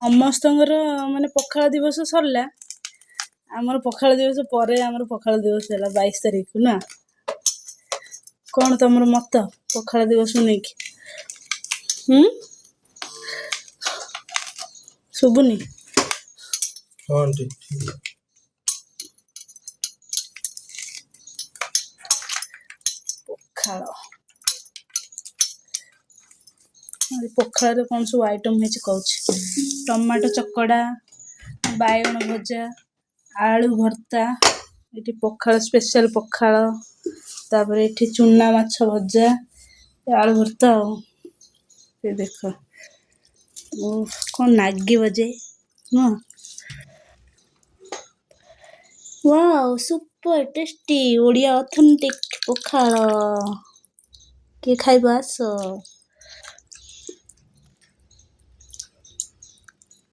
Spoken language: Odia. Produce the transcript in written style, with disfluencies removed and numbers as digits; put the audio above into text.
ସମସ୍ତଙ୍କର ମାନେ ପଖାଳ ଦିବସ ସରିଲା, ଆମର ପଖାଳ ଦିବସ ପରେ ଆମର ପଖାଳ ଦିବସ ହେଲା 22 ତାରିଖକୁ ନା। କଣ ତମର ମତ ପଖାଳ ଦିବସକୁ ନେଇକି? ଶୁଭୁନି? ହଁ ଠିକ ପଖାଳ ପଖାଳରେ କଣ ସବୁ ଆଇଟମ୍ ହେଇଛି କହୁଛି। ଟମାଟୋ ଚକଡ଼ା, ବାଇଗଣ ଭଜା, ଆଳୁ ଭର୍ତ୍ତା, ଏଠି ପଖାଳ ସ୍ପେଶାଲ ପଖାଳ, ତାପରେ ଏଠି ଚୁନା ମାଛ ଭଜା, ଆଳୁ ଭର୍ତ୍ତା। ଆଉ ଏ ଦେଖ କଣ ନାଗିବ ଯେ ନୁହଁ? Wow super tasty Odia authentic pakhala. କିଏ ଖାଇବ ଆସ।